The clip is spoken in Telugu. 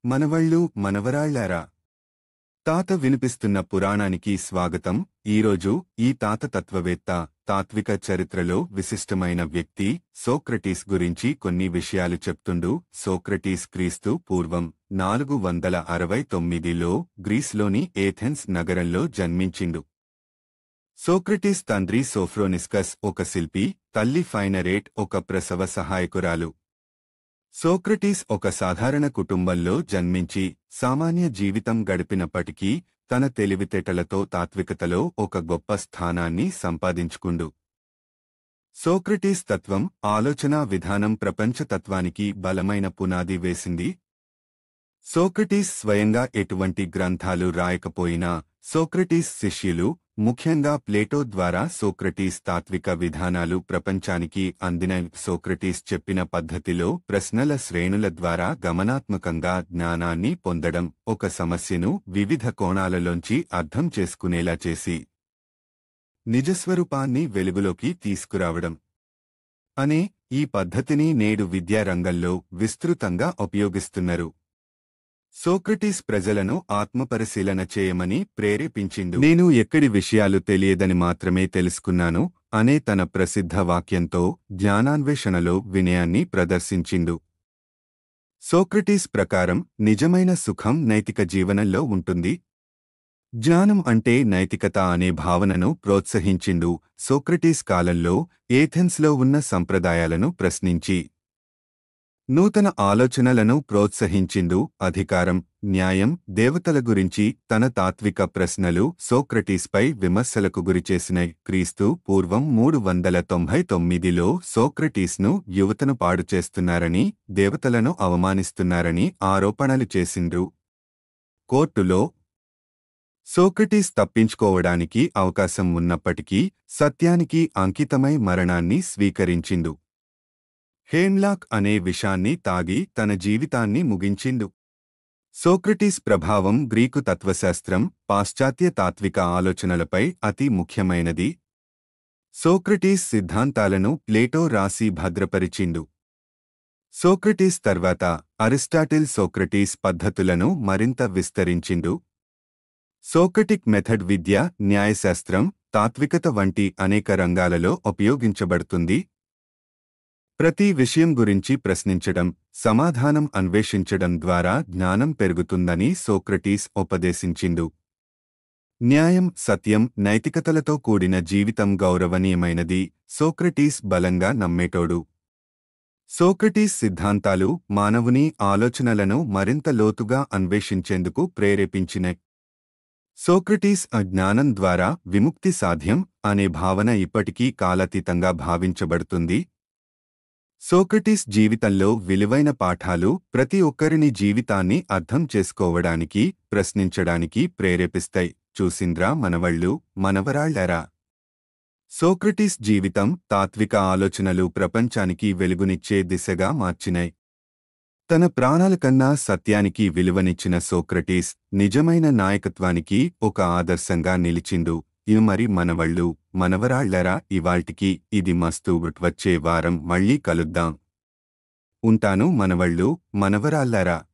మనవళ్ళు మనవరాళ్లారా, తాత వినిపిస్తున్న పురాణానికి స్వాగతం. ఈరోజు ఈ తాత తత్వవేత్త, తాత్విక చరిత్రలో విశిష్టమైన వ్యక్తి సోక్రటీస్ గురించి కొన్ని విషయాలు చెప్తుండు. సోక్రటీస్ క్రీస్తు పూర్వం 469లో గ్రీస్లోని ఏథెన్స్ నగరంలో జన్మించిండు. సోక్రటీస్ తండ్రి సోఫ్రోనిస్కస్ ఒక శిల్పి, తల్లి ఫైనరేట్ ఒక ప్రసవ సహాయకురాలు. సోక్రటీస్ ఒక సాధారణ కుటుంబంలో జన్మించి సామాన్య జీవితం గడిపినప్పటికీ తన తెలివితేటలతో తాత్వికతలో ఒక గొప్ప స్థానాన్ని సంపాదించుకుండు. సోక్రటీస్ తత్వం, ఆలోచనా విధానం ప్రపంచ తత్వానికి బలమైన పునాది వేసింది. సోక్రటీస్ స్వయంగా ఎటువంటి గ్రంథాలు రాయకపోయినా సోక్రటీస్ శిష్యులు, ముఖ్యంగా ప్లేటో ద్వారా సోక్రటీస్ తాత్విక విధానాలు ప్రపంచానికి అందిన. సోక్రటీస్ చెప్పిన పద్ధతిలో ప్రశ్నల శ్రేణుల ద్వారా గమనాత్మకంగా జ్ఞానాన్ని పొందడం, ఒక సమస్యను వివిధ కోణాలలోంచి అర్థం చేసుకునేలా చేసి నిజస్వరూపాన్ని వెలుగులోకి తీసుకురావడం అనే ఈ పద్ధతిని నేడు విద్యారంగంలో విస్తృతంగా ఉపయోగిస్తున్నారు. సోక్రటీస్ ప్రజలను ఆత్మపరిశీలన చేయమని ప్రేరేపించిండు. నేను ఎక్కడి విషయాలు తెలియదని మాత్రమే తెలుసుకున్నాను అనే తన ప్రసిద్ధ వాక్యంతో జ్ఞానాన్వేషణలో వినయాన్ని ప్రదర్శించిండు. సోక్రటీస్ ప్రకారం నిజమైన సుఖం నైతిక జీవనంలో ఉంటుంది. జ్ఞానం అంటే నైతికత అనే భావనను ప్రోత్సహించిండు. సోక్రటీస్ కాలంలో ఏథెన్స్లో ఉన్న సంప్రదాయాలను ప్రశ్నించి నూతన ఆలోచనలను ప్రోత్సహించిండు. అధికారం, న్యాయం, దేవతల గురించి తన తాత్విక ప్రశ్నలు సోక్రటీస్పై విమర్శలకు గురిచేసినాయి. క్రీస్తు పూర్వం 399లో సోక్రటీస్ను యువతను పాడు చేస్తున్నారని, దేవతలను అవమానిస్తున్నారని ఆరోపణలు చేసిండ్రు. కోర్టులో సోక్రటీస్ తప్పించుకోవడానికి అవకాశం ఉన్నప్పటికీ సత్యానికి అంకితమై మరణాన్ని స్వీకరించిండు. హేమ్లాక్ అనే విషాన్ని తాగి తన జీవితాన్ని ముగించిండు. సోక్రటీస్ ప్రభావం గ్రీకు తత్వశాస్త్రం, పాశ్చాత్య తాత్విక ఆలోచనలపై అతి ముఖ్యమైనది. సోక్రటీస్ సిద్ధాంతాలను ప్లేటో రాసి భద్రపరిచిండు. సోక్రటీస్ తర్వాత అరిస్టాటిల్ సోక్రటీస్ పద్ధతులను మరింత విస్తరించిండు. సోక్రటిక్ మెథడ్ విద్య, న్యాయశాస్త్రం, తాత్వికత వంటి అనేక రంగాలలో ఉపయోగించబడుతుంది. ప్రతి విషయం గురించి ప్రశ్నించడం, సమాధానం అన్వేషించడం ద్వారా జ్ఞానం పెరుగుతుందని సోక్రటీస్ ఉపదేశించిండు. న్యాయం, సత్యం, నైతికతలతో కూడిన జీవితం గౌరవనీయమైనది సోక్రటీస్ బలంగా నమ్మేటోడు. సోక్రటీస్ సిద్ధాంతాలు మానవుని ఆలోచనలను మరింత లోతుగా అన్వేషించేందుకు ప్రేరేపించినాయి. సోక్రటీస్ జ్ఞానం ద్వారా విముక్తి సాధ్యం అనే భావన ఇప్పటికీ కాలాతీతంగా భావించబడుతుంది. సోక్రటీస్ జీవితంలో విలువైన పాఠాలు ప్రతి ఒక్కరిని జీవితాన్ని అర్థం చేసుకోవడానికి, ప్రశ్నించడానికి ప్రేరేపిస్తాయి. చూసింద్రా మనవళ్ళు, మనవరాళ్లారా, సోక్రటీస్ జీవితం, తాత్విక ఆలోచనలు ప్రపంచానికి వెలుగునిచ్చే దిశగా మార్చినాయి. తన ప్రాణాల కన్నా సత్యానికి విలువనిచ్చిన సోక్రటీస్ నిజమైన నాయకత్వానికి ఒక ఆదర్శంగా నిలిచిండు. మరి మనవళ్ళు, మనవరాళ్లారా, ఇవాల్టికి ఇది మస్తు. వచ్చే వారం మళ్ళీ కలుద్దాం. ఉంటాను మనవళ్ళు, మనవరాళ్లారా.